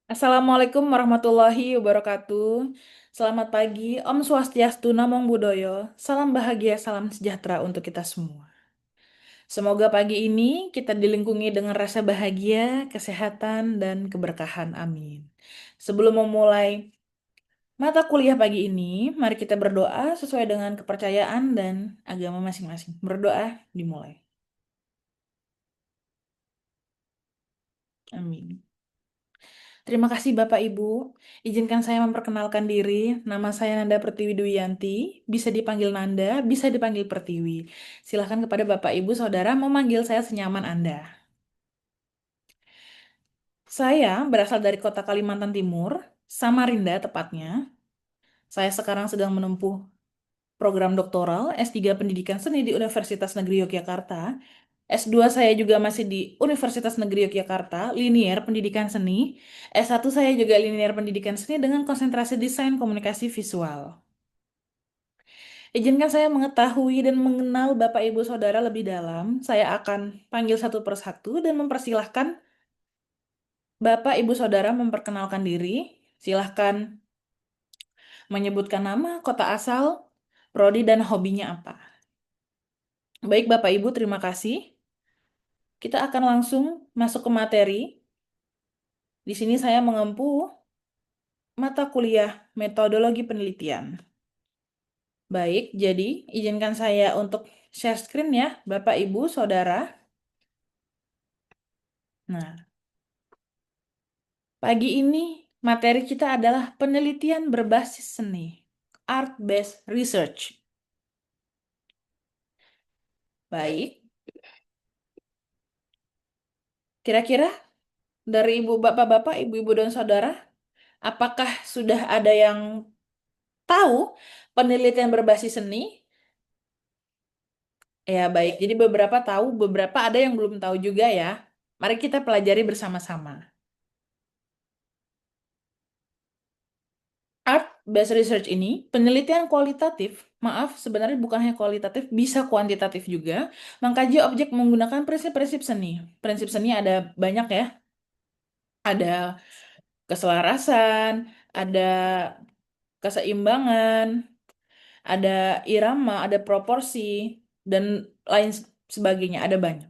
Assalamualaikum warahmatullahi wabarakatuh. Selamat pagi, Om Swastiastu, Namo Buddhaya. Salam bahagia, salam sejahtera untuk kita semua. Semoga pagi ini kita dilingkungi dengan rasa bahagia, kesehatan, dan keberkahan. Amin. Sebelum memulai mata kuliah pagi ini, mari kita berdoa sesuai dengan kepercayaan dan agama masing-masing. Berdoa dimulai. Amin. Terima kasih Bapak Ibu. Izinkan saya memperkenalkan diri. Nama saya Nanda Pertiwi Duyanti. Bisa dipanggil Nanda, bisa dipanggil Pertiwi. Silahkan kepada Bapak Ibu Saudara memanggil saya senyaman Anda. Saya berasal dari kota Kalimantan Timur, Samarinda tepatnya. Saya sekarang sedang menempuh program doktoral S3 Pendidikan Seni di Universitas Negeri Yogyakarta. S2 saya juga masih di Universitas Negeri Yogyakarta, Linier Pendidikan Seni. S1 saya juga Linier Pendidikan Seni dengan konsentrasi Desain Komunikasi Visual. Izinkan saya mengetahui dan mengenal Bapak Ibu Saudara lebih dalam. Saya akan panggil satu persatu dan mempersilahkan Bapak Ibu Saudara memperkenalkan diri. Silahkan menyebutkan nama, kota asal, prodi, dan hobinya apa. Baik Bapak Ibu, terima kasih. Kita akan langsung masuk ke materi. Di sini saya mengempu mata kuliah metodologi penelitian. Baik, jadi izinkan saya untuk share screen ya, Bapak, Ibu, Saudara. Nah, pagi ini materi kita adalah penelitian berbasis seni, art-based research. Baik, kira-kira dari Ibu Bapak-Bapak, Ibu-Ibu dan Saudara, apakah sudah ada yang tahu penelitian berbasis seni? Ya, baik. Jadi beberapa tahu, beberapa ada yang belum tahu juga ya. Mari kita pelajari bersama-sama. Art-based research ini, penelitian kualitatif, maaf, sebenarnya bukan hanya kualitatif, bisa kuantitatif juga, mengkaji objek menggunakan prinsip-prinsip seni. Prinsip seni ada banyak ya, ada keselarasan, ada keseimbangan, ada irama, ada proporsi, dan lain sebagainya, ada banyak.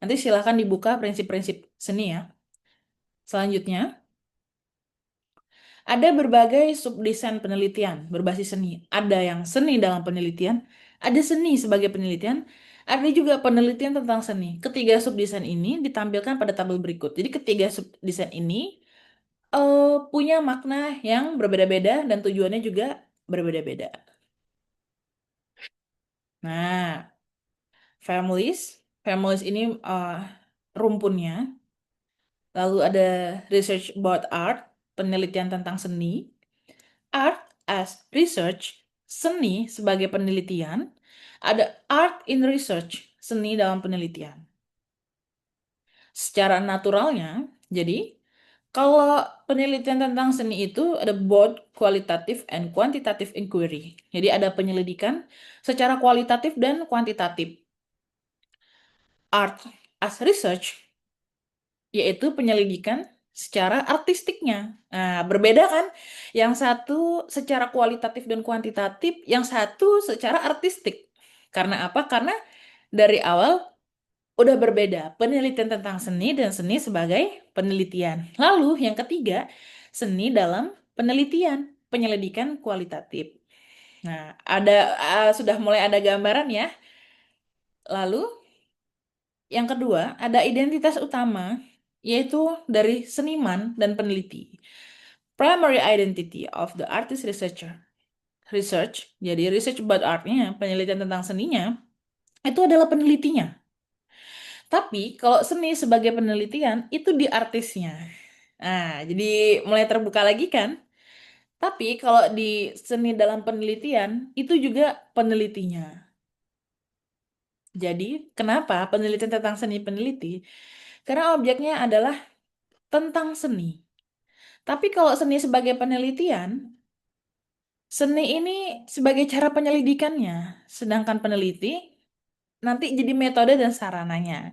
Nanti silakan dibuka prinsip-prinsip seni ya. Selanjutnya, ada berbagai subdesain penelitian berbasis seni. Ada yang seni dalam penelitian, ada seni sebagai penelitian, ada juga penelitian tentang seni. Ketiga subdesain ini ditampilkan pada tabel berikut. Jadi ketiga subdesain ini punya makna yang berbeda-beda dan tujuannya juga berbeda-beda. Nah, families ini rumpunnya. Lalu ada research about art, penelitian tentang seni. Art as research, seni sebagai penelitian. Ada art in research, seni dalam penelitian. Secara naturalnya, jadi kalau penelitian tentang seni itu ada both qualitative and quantitative inquiry. Jadi ada penyelidikan secara kualitatif dan kuantitatif. Art as research yaitu penyelidikan secara artistiknya. Nah, berbeda kan? Yang satu secara kualitatif dan kuantitatif, yang satu secara artistik. Karena apa? Karena dari awal udah berbeda. Penelitian tentang seni dan seni sebagai penelitian. Lalu yang ketiga, seni dalam penelitian, penyelidikan kualitatif. Nah, sudah mulai ada gambaran ya. Lalu yang kedua, ada identitas utama, yaitu dari seniman dan peneliti. Primary identity of the artist researcher. Research, jadi research about artnya, penelitian tentang seninya, itu adalah penelitinya. Tapi kalau seni sebagai penelitian, itu di artisnya. Nah, jadi mulai terbuka lagi kan? Tapi kalau di seni dalam penelitian, itu juga penelitinya. Jadi, kenapa penelitian tentang seni peneliti? Karena objeknya adalah tentang seni. Tapi kalau seni sebagai penelitian, seni ini sebagai cara penyelidikannya. Sedangkan peneliti nanti jadi metode dan sarananya.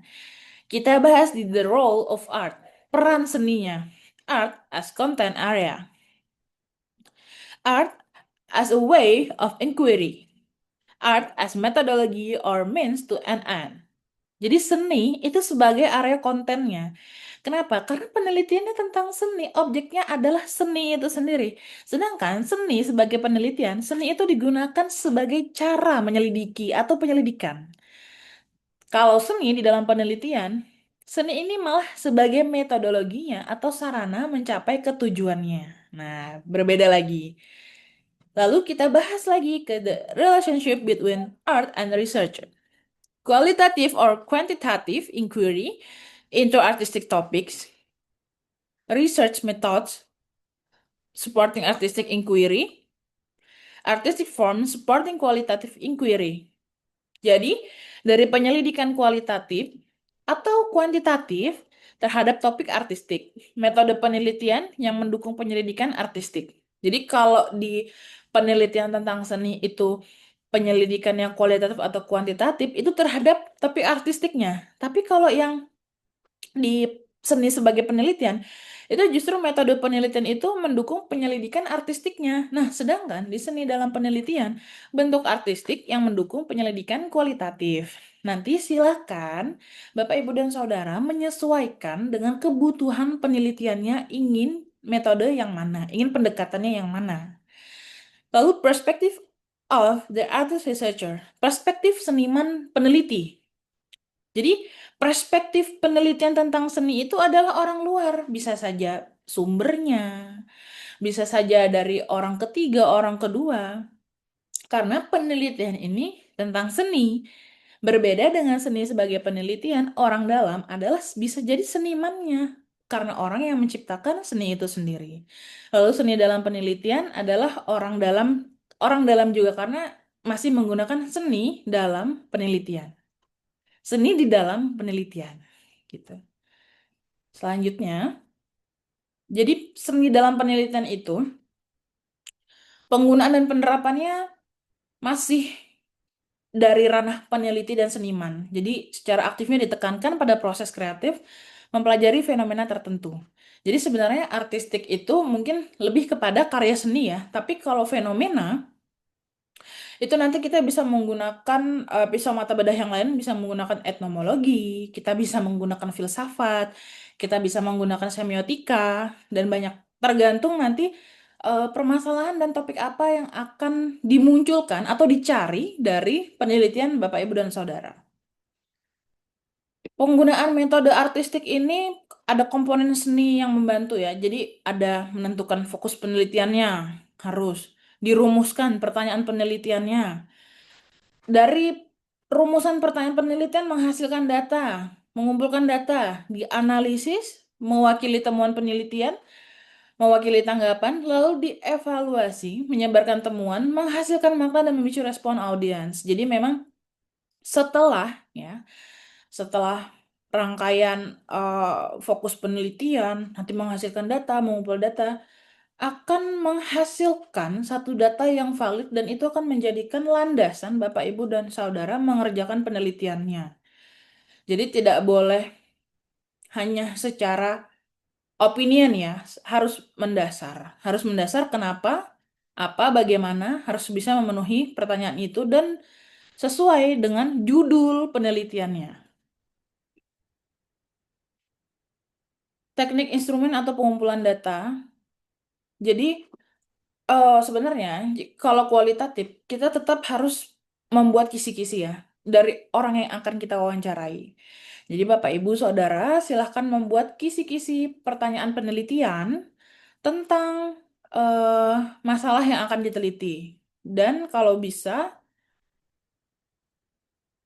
Kita bahas di the role of art, peran seninya. Art as content area. Art as a way of inquiry. Art as methodology or means to an end. Jadi seni itu sebagai area kontennya. Kenapa? Karena penelitiannya tentang seni, objeknya adalah seni itu sendiri. Sedangkan seni sebagai penelitian, seni itu digunakan sebagai cara menyelidiki atau penyelidikan. Kalau seni di dalam penelitian, seni ini malah sebagai metodologinya atau sarana mencapai ketujuannya. Nah, berbeda lagi. Lalu kita bahas lagi ke the relationship between art and research. Qualitative or quantitative inquiry into artistic topics, research methods supporting artistic inquiry, artistic forms supporting qualitative inquiry. Jadi, dari penyelidikan kualitatif atau kuantitatif terhadap topik artistik, metode penelitian yang mendukung penyelidikan artistik. Jadi, kalau di penelitian tentang seni itu penyelidikan yang kualitatif atau kuantitatif itu terhadap topik artistiknya. Tapi kalau yang di seni sebagai penelitian, itu justru metode penelitian itu mendukung penyelidikan artistiknya. Nah, sedangkan di seni dalam penelitian, bentuk artistik yang mendukung penyelidikan kualitatif. Nanti silakan Bapak, Ibu, dan Saudara menyesuaikan dengan kebutuhan penelitiannya ingin metode yang mana, ingin pendekatannya yang mana. Lalu perspektif of the artist researcher, perspektif seniman peneliti. Jadi, perspektif penelitian tentang seni itu adalah orang luar, bisa saja sumbernya, bisa saja dari orang ketiga, orang kedua. Karena penelitian ini tentang seni. Berbeda dengan seni sebagai penelitian, orang dalam adalah bisa jadi senimannya. Karena orang yang menciptakan seni itu sendiri. Lalu seni dalam penelitian adalah orang dalam juga karena masih menggunakan seni dalam penelitian. Seni di dalam penelitian gitu. Selanjutnya, jadi seni dalam penelitian itu penggunaan dan penerapannya masih dari ranah peneliti dan seniman. Jadi secara aktifnya ditekankan pada proses kreatif mempelajari fenomena tertentu. Jadi sebenarnya artistik itu mungkin lebih kepada karya seni ya, tapi kalau fenomena itu nanti kita bisa menggunakan pisau mata bedah yang lain, bisa menggunakan etnomologi, kita bisa menggunakan filsafat, kita bisa menggunakan semiotika, dan banyak tergantung nanti permasalahan dan topik apa yang akan dimunculkan atau dicari dari penelitian Bapak, Ibu, dan Saudara. Penggunaan metode artistik ini ada komponen seni yang membantu ya. Jadi ada menentukan fokus penelitiannya, harus dirumuskan pertanyaan penelitiannya. Dari rumusan pertanyaan penelitian menghasilkan data, mengumpulkan data, dianalisis, mewakili temuan penelitian, mewakili tanggapan, lalu dievaluasi, menyebarkan temuan, menghasilkan makna dan memicu respon audiens. Jadi memang setelah ya, setelah rangkaian fokus penelitian, nanti menghasilkan data, mengumpul data, akan menghasilkan satu data yang valid dan itu akan menjadikan landasan Bapak, Ibu, dan Saudara mengerjakan penelitiannya. Jadi tidak boleh hanya secara opinion ya, harus mendasar. Harus mendasar kenapa, apa, bagaimana, harus bisa memenuhi pertanyaan itu dan sesuai dengan judul penelitiannya. Teknik instrumen atau pengumpulan data. Jadi sebenarnya kalau kualitatif kita tetap harus membuat kisi-kisi ya dari orang yang akan kita wawancarai. Jadi Bapak Ibu Saudara silahkan membuat kisi-kisi pertanyaan penelitian tentang eh, masalah yang akan diteliti. Dan kalau bisa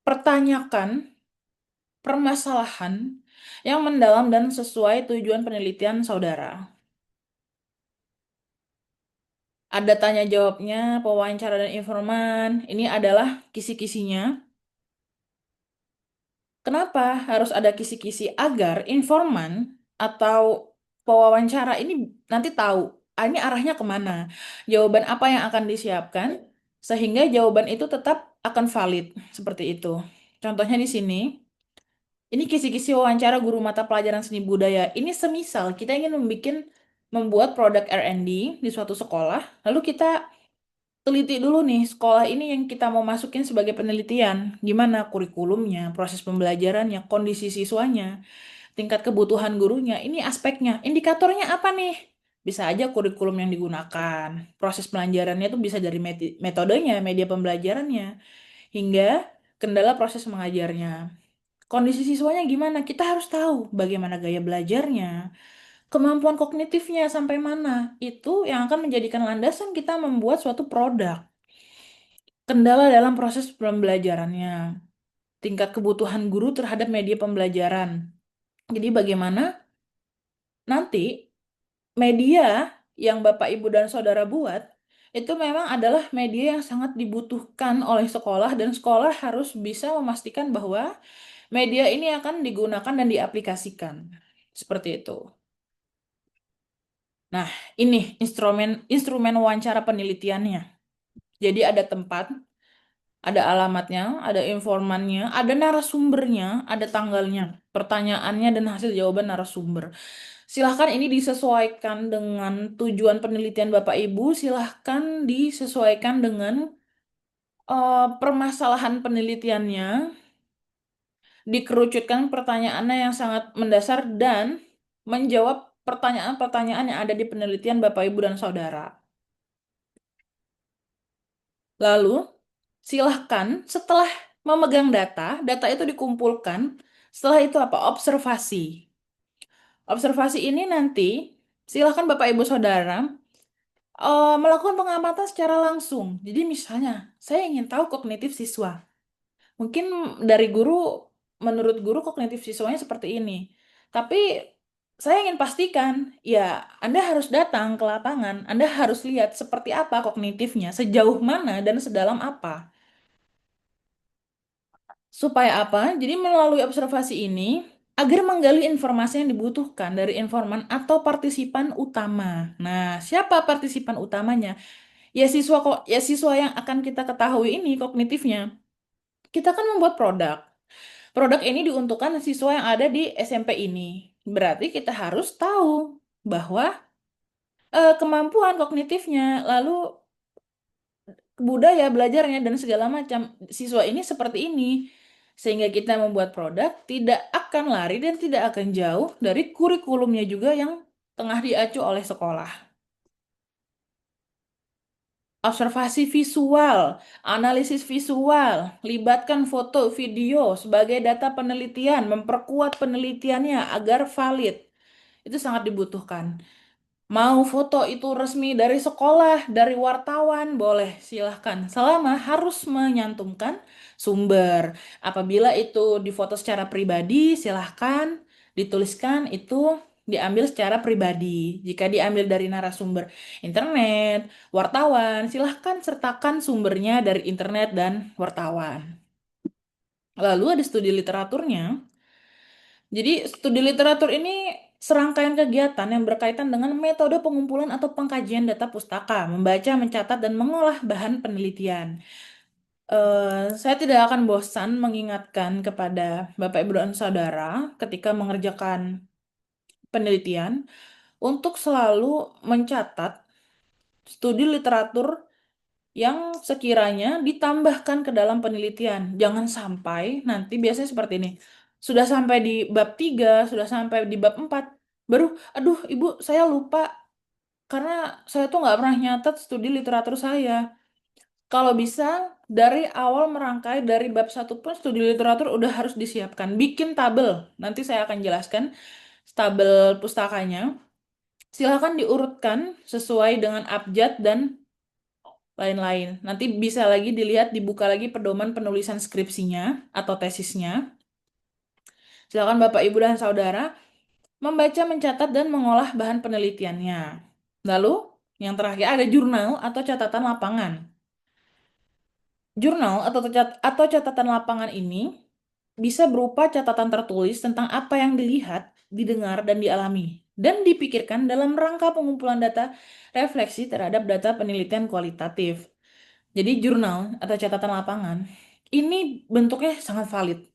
pertanyakan permasalahan yang mendalam dan sesuai tujuan penelitian saudara. Ada tanya jawabnya, pewawancara dan informan. Ini adalah kisi-kisinya. Kenapa harus ada kisi-kisi agar informan atau pewawancara ini nanti tahu, ini arahnya kemana, jawaban apa yang akan disiapkan, sehingga jawaban itu tetap akan valid seperti itu. Contohnya di sini, Ini kisi-kisi wawancara guru mata pelajaran seni budaya. Ini semisal kita ingin membuat produk R&D di suatu sekolah, lalu kita teliti dulu nih sekolah ini yang kita mau masukin sebagai penelitian. Gimana kurikulumnya, proses pembelajarannya, kondisi siswanya, tingkat kebutuhan gurunya, ini aspeknya. Indikatornya apa nih? Bisa aja kurikulum yang digunakan, proses pelajarannya itu bisa dari metodenya, media pembelajarannya, hingga kendala proses mengajarnya. Kondisi siswanya gimana? Kita harus tahu bagaimana gaya belajarnya, kemampuan kognitifnya sampai mana. Itu yang akan menjadikan landasan kita membuat suatu produk. Kendala dalam proses pembelajarannya, tingkat kebutuhan guru terhadap media pembelajaran. Jadi bagaimana nanti media yang Bapak, Ibu, dan Saudara buat itu memang adalah media yang sangat dibutuhkan oleh sekolah dan sekolah harus bisa memastikan bahwa media ini akan digunakan dan diaplikasikan. Seperti itu. Nah, ini instrumen instrumen wawancara penelitiannya. Jadi ada tempat, ada alamatnya, ada informannya, ada narasumbernya, ada tanggalnya, pertanyaannya dan hasil jawaban narasumber. Silahkan ini disesuaikan dengan tujuan penelitian Bapak Ibu, silahkan disesuaikan dengan permasalahan penelitiannya, dikerucutkan pertanyaannya yang sangat mendasar dan menjawab pertanyaan-pertanyaan yang ada di penelitian Bapak Ibu dan Saudara. Lalu, silahkan setelah memegang data, data itu dikumpulkan, setelah itu apa? Observasi. Observasi ini nanti, silahkan Bapak Ibu Saudara melakukan pengamatan secara langsung. Jadi misalnya, saya ingin tahu kognitif siswa. Mungkin dari guru, menurut guru kognitif siswanya seperti ini. Tapi saya ingin pastikan, ya Anda harus datang ke lapangan, Anda harus lihat seperti apa kognitifnya, sejauh mana dan sedalam apa. Supaya apa? Jadi melalui observasi ini, agar menggali informasi yang dibutuhkan dari informan atau partisipan utama. Nah, siapa partisipan utamanya? Ya siswa kok, ya siswa yang akan kita ketahui ini kognitifnya. Kita kan membuat produk. Produk ini diuntukkan siswa yang ada di SMP ini. Berarti kita harus tahu bahwa kemampuan kognitifnya, lalu budaya belajarnya dan segala macam siswa ini seperti ini. Sehingga kita membuat produk tidak akan lari dan tidak akan jauh dari kurikulumnya juga yang tengah diacu oleh sekolah. Observasi visual, analisis visual, libatkan foto, video sebagai data penelitian, memperkuat penelitiannya agar valid. Itu sangat dibutuhkan. Mau foto itu resmi dari sekolah, dari wartawan, boleh, silahkan. Selama harus menyantumkan sumber. Apabila itu difoto secara pribadi, silahkan dituliskan itu diambil secara pribadi. Jika diambil dari narasumber internet, wartawan, silahkan sertakan sumbernya dari internet dan wartawan. Lalu ada studi literaturnya. Jadi, studi literatur ini serangkaian kegiatan yang berkaitan dengan metode pengumpulan atau pengkajian data pustaka, membaca, mencatat, dan mengolah bahan penelitian. Saya tidak akan bosan mengingatkan kepada Bapak, Ibu, dan Saudara ketika mengerjakan penelitian untuk selalu mencatat studi literatur yang sekiranya ditambahkan ke dalam penelitian. Jangan sampai nanti biasanya seperti ini. Sudah sampai di bab 3, sudah sampai di bab 4, baru, aduh ibu saya lupa karena saya tuh nggak pernah nyatet studi literatur saya. Kalau bisa dari awal merangkai dari bab 1 pun studi literatur udah harus disiapkan. Bikin tabel, nanti saya akan jelaskan tabel pustakanya. Silakan diurutkan sesuai dengan abjad dan lain-lain. Nanti bisa lagi dilihat, dibuka lagi pedoman penulisan skripsinya atau tesisnya. Silakan Bapak, Ibu, dan Saudara membaca, mencatat, dan mengolah bahan penelitiannya. Lalu, yang terakhir ada jurnal atau catatan lapangan. Jurnal atau catatan lapangan ini bisa berupa catatan tertulis tentang apa yang dilihat, didengar, dan dialami, dan dipikirkan dalam rangka pengumpulan data refleksi terhadap data penelitian kualitatif. Jadi jurnal atau catatan lapangan ini bentuknya sangat valid.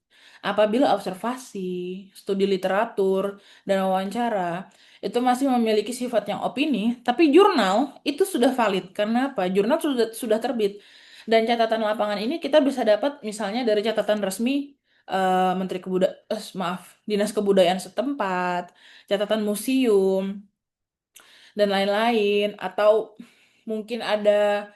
apabila observasi, studi literatur, dan wawancara itu masih memiliki sifat yang opini, tapi jurnal itu sudah valid. Karena apa? Jurnal sudah terbit. Dan catatan lapangan ini kita bisa dapat misalnya dari catatan resmi maaf, Dinas Kebudayaan setempat, catatan museum, dan lain-lain, atau mungkin ada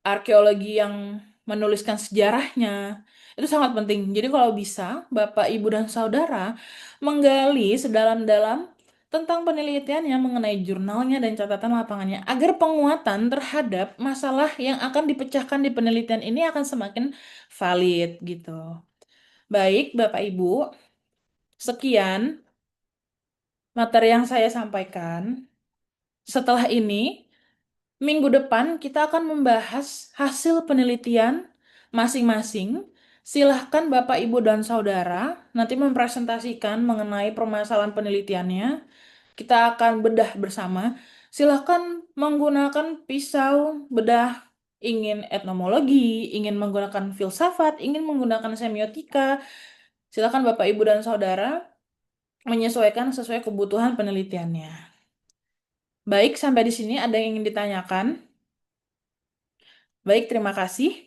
arkeologi yang menuliskan sejarahnya. Itu sangat penting. Jadi kalau bisa, Bapak, Ibu, dan Saudara menggali sedalam-dalam tentang penelitiannya mengenai jurnalnya dan catatan lapangannya agar penguatan terhadap masalah yang akan dipecahkan di penelitian ini akan semakin valid gitu. Baik, Bapak Ibu, sekian materi yang saya sampaikan. Setelah ini, minggu depan kita akan membahas hasil penelitian masing-masing. Silahkan Bapak, Ibu, dan Saudara nanti mempresentasikan mengenai permasalahan penelitiannya. Kita akan bedah bersama. Silahkan menggunakan pisau bedah, ingin etnomologi, ingin menggunakan filsafat, ingin menggunakan semiotika. Silahkan Bapak, Ibu, dan Saudara menyesuaikan sesuai kebutuhan penelitiannya. Baik, sampai di sini ada yang ingin ditanyakan? Baik, terima kasih.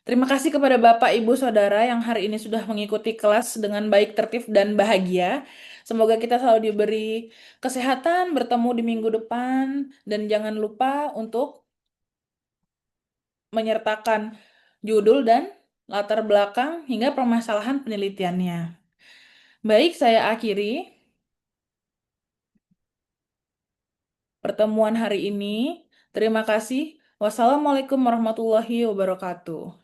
Terima kasih kepada Bapak, Ibu, Saudara yang hari ini sudah mengikuti kelas dengan baik, tertib, dan bahagia. Semoga kita selalu diberi kesehatan, bertemu di minggu depan, dan jangan lupa untuk menyertakan judul dan latar belakang hingga permasalahan penelitiannya. Baik, saya akhiri pertemuan hari ini. Terima kasih. Wassalamualaikum warahmatullahi wabarakatuh.